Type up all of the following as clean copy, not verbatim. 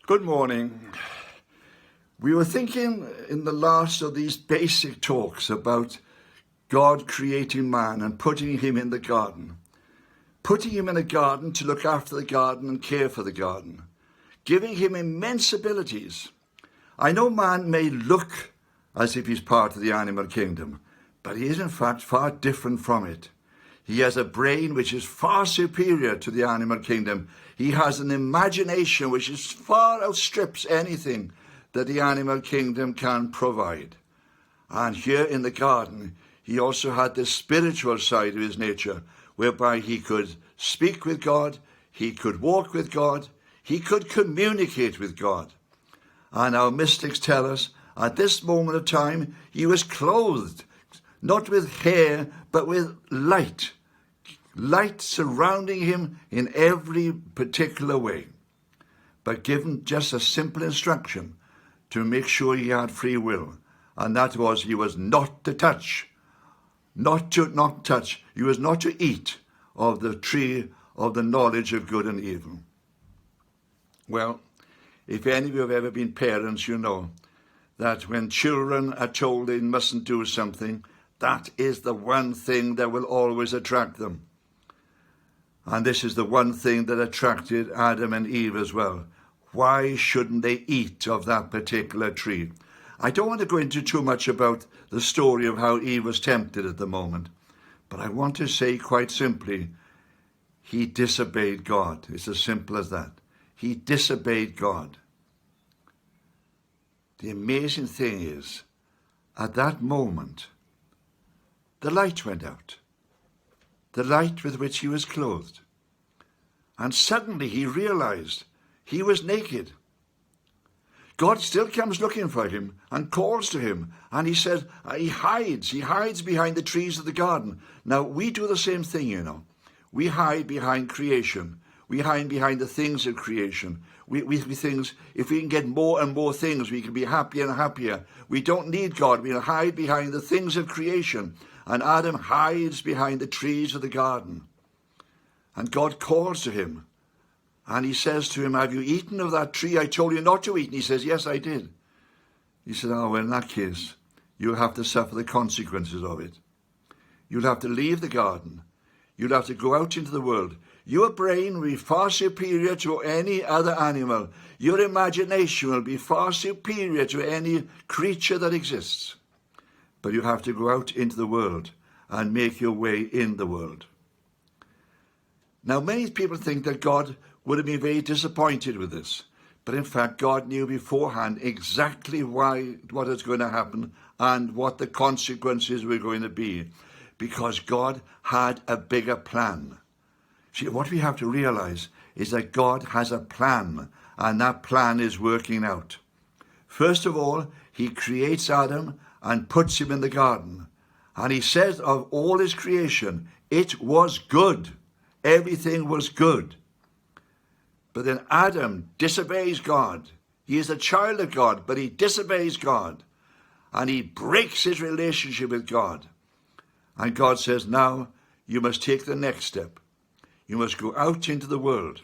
Good morning. We were thinking in the last of these basic talks about God creating man and putting him in the garden. Putting him in a garden to look after the garden and care for the garden. Giving him immense abilities. I know man may look as if he's part of the animal kingdom, but he is in fact far different from it. He has a brain which is far superior to the animal kingdom. He has an imagination which is far outstrips anything that the animal kingdom can provide. And here in the garden, he also had the spiritual side of his nature, whereby he could speak with God, he could walk with God, he could communicate with God. And our mystics tell us, at this moment of time, he was clothed, not with hair, but with light. Light surrounding him in every particular way. But given just a simple instruction to make sure he had free will. And that was, he was not to touch. Not touch. He was not to eat of the tree of the knowledge of good and evil. Well, if any of you have ever been parents, you know that when children are told they mustn't do something, that is the one thing that will always attract them. And this is the one thing that attracted Adam and Eve as well. Why shouldn't they eat of that particular tree? I don't want to go into too much about the story of how Eve was tempted at the moment, but I want to say quite simply, he disobeyed God. It's as simple as that. He disobeyed God. The amazing thing is, at that moment, the light went out. The light with which he was clothed. And suddenly he realized he was naked. God still comes looking for him and calls to him. And he says, he hides behind the trees of the garden. Now, we do the same thing, you know. We hide behind creation. We hide behind the things of creation. We think if we can get more and more things, we can be happier and happier. We don't need God. We'll hide behind the things of creation. And Adam hides behind the trees of the garden. And God calls to him. And he says to him, have you eaten of that tree I told you not to eat? And he says, yes, I did. He said, oh, well, in that case, you'll have to suffer the consequences of it. You'll have to leave the garden. You'll have to go out into the world. Your brain will be far superior to any other animal. Your imagination will be far superior to any creature that exists. But you have to go out into the world and make your way in the world. Now, many people think that God would have been very disappointed with this. But in fact, God knew beforehand exactly what was going to happen and what the consequences were going to be. Because God had a bigger plan. See, what we have to realize is that God has a plan, and that plan is working out. First of all, he creates Adam and puts him in the garden. And he says of all his creation, it was good. Everything was good. But then Adam disobeys God. He is a child of God, but he disobeys God. And he breaks his relationship with God. And God says, now you must take the next step. You must go out into the world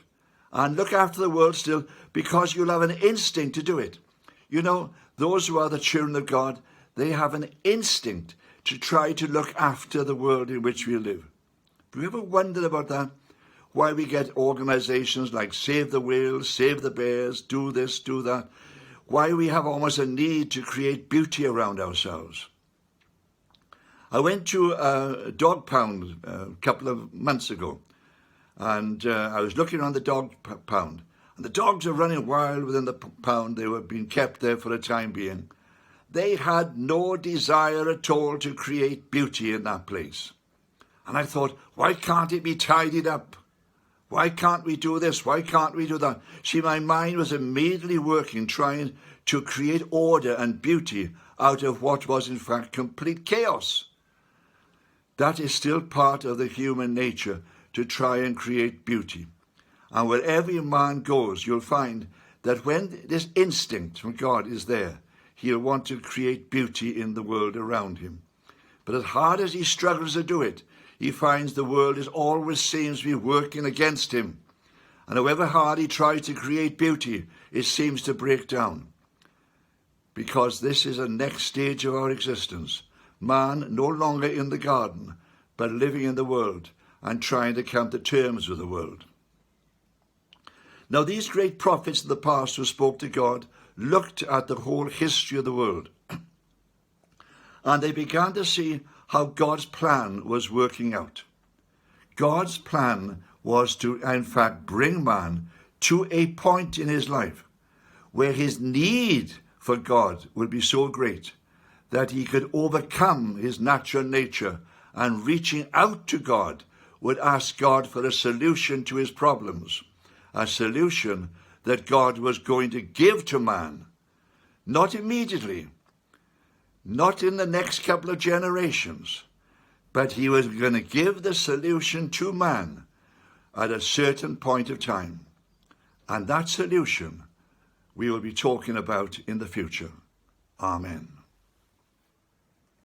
and look after the world still, because you'll have an instinct to do it. You know, those who are the children of God, they have an instinct to try to look after the world in which we live. Have you ever wondered about that? Why we get organizations like Save the Whales, Save the Bears, do this, do that. Why we have almost a need to create beauty around ourselves. I went to a dog pound a couple of months ago, and I was looking around the dog pound, and the dogs are running wild within the pound. They were being kept there for the time being. They had no desire at all to create beauty in that place. And I thought, why can't it be tidied up? Why can't we do this? Why can't we do that? See, my mind was immediately working, trying to create order and beauty out of what was in fact complete chaos. That is still part of the human nature, to try and create beauty. And wherever a man goes, you'll find that when this instinct from God is there, he'll want to create beauty in the world around him. But as hard as he struggles to do it, he finds the world always seems to be working against him. And however hard he tries to create beauty, it seems to break down. Because this is a next stage of our existence. Man no longer in the garden, but living in the world and trying to come to terms with the world. Now these great prophets of the past who spoke to God looked at the whole history of the world. And they began to see how God's plan was working out. God's plan was to, in fact, bring man to a point in his life where his need for God would be so great that he could overcome his natural nature, and reaching out to God would ask God for a solution to his problems, a solution that God was going to give to man, not immediately, not in the next couple of generations, but he was going to give the solution to man at a certain point of time. And that solution we will be talking about in the future. Amen.